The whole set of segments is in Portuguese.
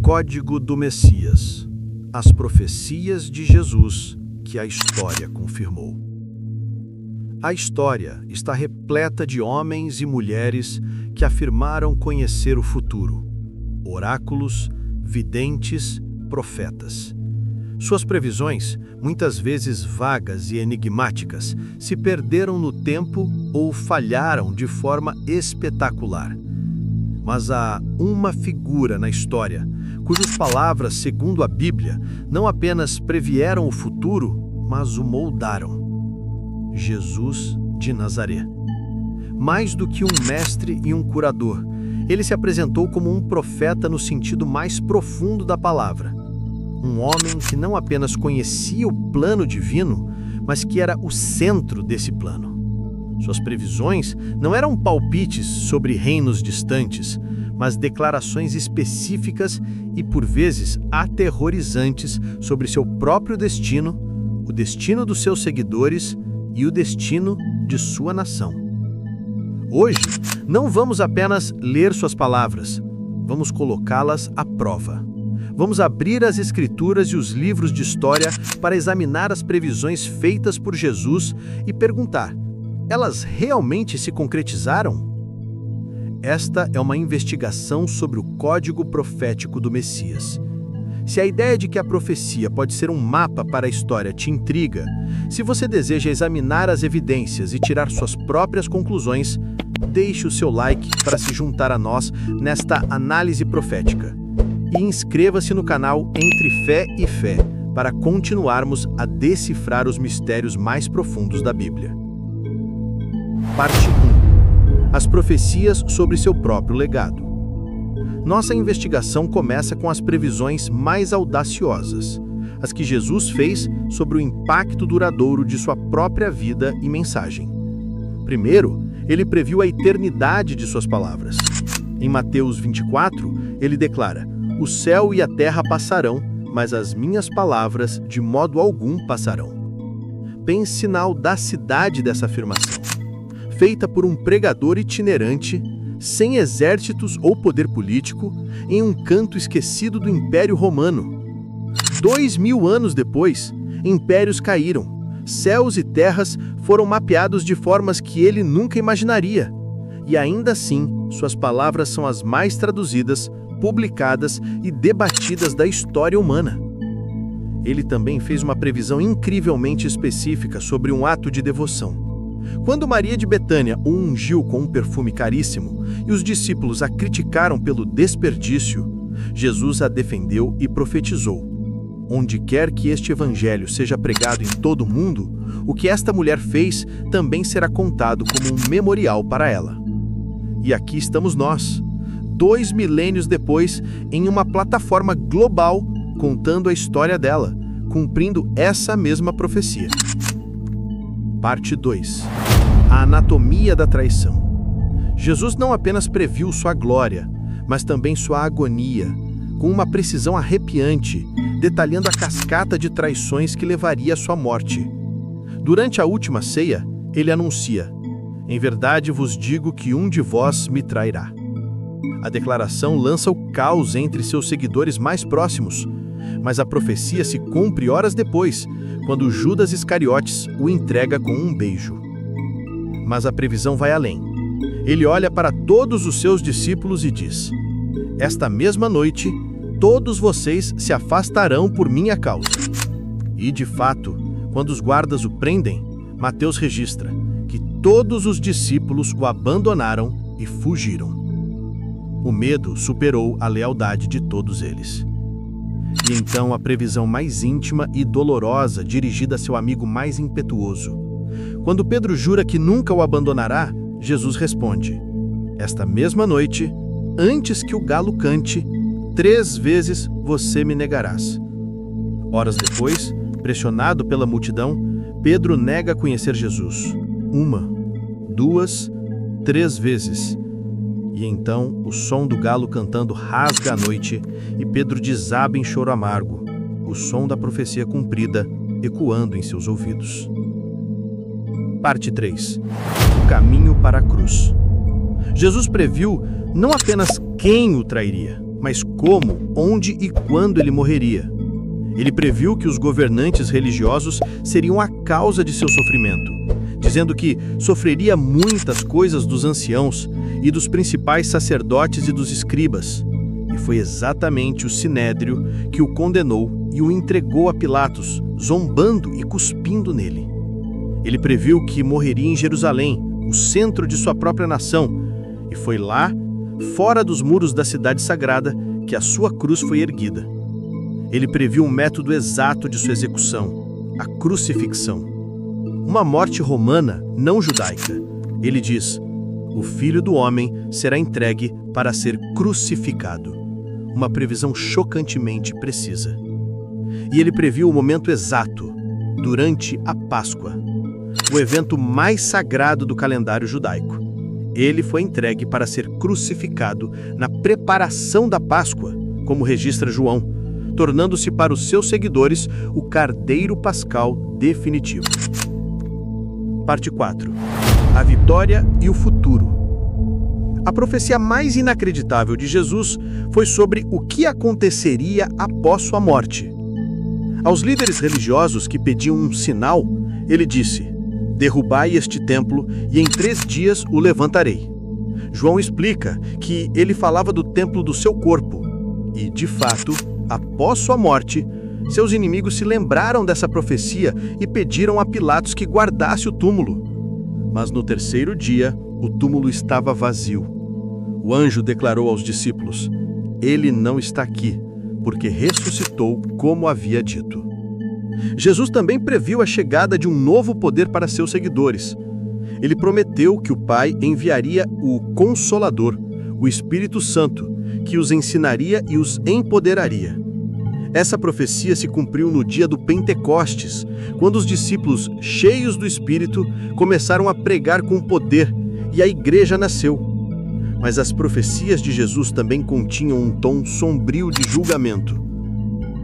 Código do Messias. As profecias de Jesus que a história confirmou. A história está repleta de homens e mulheres que afirmaram conhecer o futuro. Oráculos, videntes, profetas. Suas previsões, muitas vezes vagas e enigmáticas, se perderam no tempo ou falharam de forma espetacular. Mas há uma figura na história, cujas palavras, segundo a Bíblia, não apenas previeram o futuro, mas o moldaram. Jesus de Nazaré. Mais do que um mestre e um curador, ele se apresentou como um profeta no sentido mais profundo da palavra. Um homem que não apenas conhecia o plano divino, mas que era o centro desse plano. Suas previsões não eram palpites sobre reinos distantes, mas declarações específicas e, por vezes, aterrorizantes sobre seu próprio destino, o destino dos seus seguidores e o destino de sua nação. Hoje, não vamos apenas ler suas palavras, vamos colocá-las à prova. Vamos abrir as Escrituras e os livros de história para examinar as previsões feitas por Jesus e perguntar: elas realmente se concretizaram? Esta é uma investigação sobre o código profético do Messias. Se a ideia de que a profecia pode ser um mapa para a história te intriga, se você deseja examinar as evidências e tirar suas próprias conclusões, deixe o seu like para se juntar a nós nesta análise profética. E inscreva-se no canal Entre Fé e Fé para continuarmos a decifrar os mistérios mais profundos da Bíblia. Parte 1. As profecias sobre seu próprio legado. Nossa investigação começa com as previsões mais audaciosas, as que Jesus fez sobre o impacto duradouro de sua própria vida e mensagem. Primeiro, ele previu a eternidade de suas palavras. Em Mateus 24, ele declara: "O céu e a terra passarão, mas as minhas palavras de modo algum passarão." Pense na audacidade dessa afirmação. Feita por um pregador itinerante, sem exércitos ou poder político, em um canto esquecido do Império Romano. 2000 anos depois, impérios caíram, céus e terras foram mapeados de formas que ele nunca imaginaria. E ainda assim, suas palavras são as mais traduzidas, publicadas e debatidas da história humana. Ele também fez uma previsão incrivelmente específica sobre um ato de devoção. Quando Maria de Betânia o ungiu com um perfume caríssimo e os discípulos a criticaram pelo desperdício, Jesus a defendeu e profetizou: "Onde quer que este evangelho seja pregado em todo o mundo, o que esta mulher fez também será contado como um memorial para ela." E aqui estamos nós, 2 milênios depois, em uma plataforma global, contando a história dela, cumprindo essa mesma profecia. Parte 2. A anatomia da traição. Jesus não apenas previu sua glória, mas também sua agonia, com uma precisão arrepiante, detalhando a cascata de traições que levaria à sua morte. Durante a última ceia, ele anuncia: "Em verdade vos digo que um de vós me trairá." A declaração lança o caos entre seus seguidores mais próximos, mas a profecia se cumpre horas depois, quando Judas Iscariotes o entrega com um beijo. Mas a previsão vai além. Ele olha para todos os seus discípulos e diz: "Esta mesma noite, todos vocês se afastarão por minha causa." E, de fato, quando os guardas o prendem, Mateus registra que todos os discípulos o abandonaram e fugiram. O medo superou a lealdade de todos eles. E então a previsão mais íntima e dolorosa dirigida a seu amigo mais impetuoso. Quando Pedro jura que nunca o abandonará, Jesus responde: "Esta mesma noite, antes que o galo cante, 3 vezes você me negarás." Horas depois, pressionado pela multidão, Pedro nega conhecer Jesus. 1, 2, 3 vezes. E então o som do galo cantando rasga a noite e Pedro desaba em choro amargo, o som da profecia cumprida ecoando em seus ouvidos. Parte 3. O caminho para a cruz. Jesus previu não apenas quem o trairia, mas como, onde e quando ele morreria. Ele previu que os governantes religiosos seriam a causa de seu sofrimento, dizendo que sofreria muitas coisas dos anciãos e dos principais sacerdotes e dos escribas. E foi exatamente o Sinédrio que o condenou e o entregou a Pilatos, zombando e cuspindo nele. Ele previu que morreria em Jerusalém, o centro de sua própria nação, e foi lá, fora dos muros da cidade sagrada, que a sua cruz foi erguida. Ele previu um método exato de sua execução, a crucifixão. Uma morte romana, não judaica. Ele diz: o Filho do Homem será entregue para ser crucificado. Uma previsão chocantemente precisa. E ele previu o momento exato, durante a Páscoa, o evento mais sagrado do calendário judaico. Ele foi entregue para ser crucificado na preparação da Páscoa, como registra João, tornando-se para os seus seguidores o Carneiro Pascal definitivo. Parte 4. A vitória e o futuro. A profecia mais inacreditável de Jesus foi sobre o que aconteceria após sua morte. Aos líderes religiosos que pediam um sinal, ele disse: derrubai este templo e em 3 dias o levantarei. João explica que ele falava do templo do seu corpo e, de fato, após sua morte, seus inimigos se lembraram dessa profecia e pediram a Pilatos que guardasse o túmulo. Mas no 3º dia, o túmulo estava vazio. O anjo declarou aos discípulos: ele não está aqui, porque ressuscitou como havia dito. Jesus também previu a chegada de um novo poder para seus seguidores. Ele prometeu que o Pai enviaria o Consolador, o Espírito Santo, que os ensinaria e os empoderaria. Essa profecia se cumpriu no dia do Pentecostes, quando os discípulos, cheios do Espírito, começaram a pregar com poder e a igreja nasceu. Mas as profecias de Jesus também continham um tom sombrio de julgamento.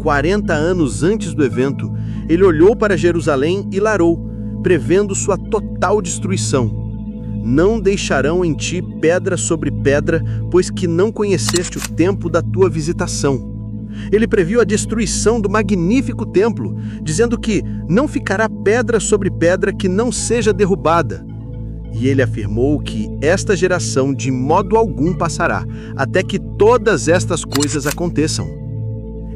40 anos antes do evento, ele olhou para Jerusalém e larou, prevendo sua total destruição. Não deixarão em ti pedra sobre pedra, pois que não conheceste o tempo da tua visitação. Ele previu a destruição do magnífico templo, dizendo que não ficará pedra sobre pedra que não seja derrubada. E ele afirmou que esta geração de modo algum passará, até que todas estas coisas aconteçam.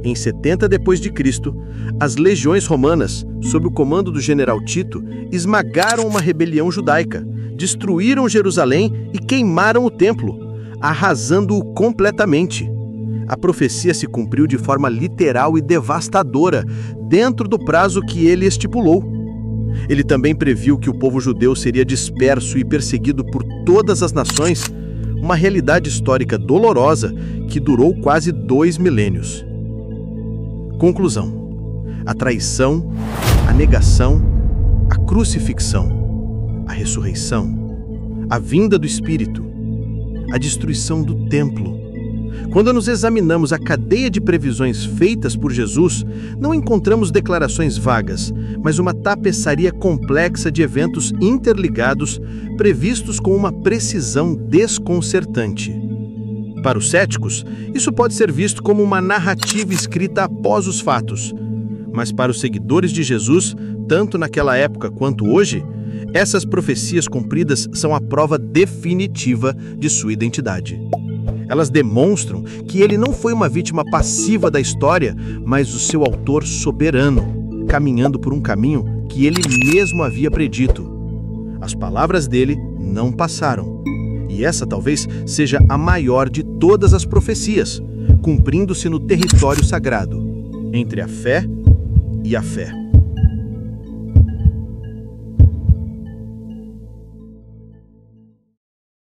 Em 70 d.C., as legiões romanas, sob o comando do general Tito, esmagaram uma rebelião judaica, destruíram Jerusalém e queimaram o templo, arrasando-o completamente. A profecia se cumpriu de forma literal e devastadora, dentro do prazo que ele estipulou. Ele também previu que o povo judeu seria disperso e perseguido por todas as nações, uma realidade histórica dolorosa que durou quase 2 milênios. Conclusão: a traição, a negação, a crucifixão, a ressurreição, a vinda do Espírito, a destruição do templo. Quando nos examinamos a cadeia de previsões feitas por Jesus, não encontramos declarações vagas, mas uma tapeçaria complexa de eventos interligados, previstos com uma precisão desconcertante. Para os céticos, isso pode ser visto como uma narrativa escrita após os fatos. Mas para os seguidores de Jesus, tanto naquela época quanto hoje, essas profecias cumpridas são a prova definitiva de sua identidade. Elas demonstram que ele não foi uma vítima passiva da história, mas o seu autor soberano, caminhando por um caminho que ele mesmo havia predito. As palavras dele não passaram. E essa talvez seja a maior de todas as profecias, cumprindo-se no território sagrado, entre a fé e a fé.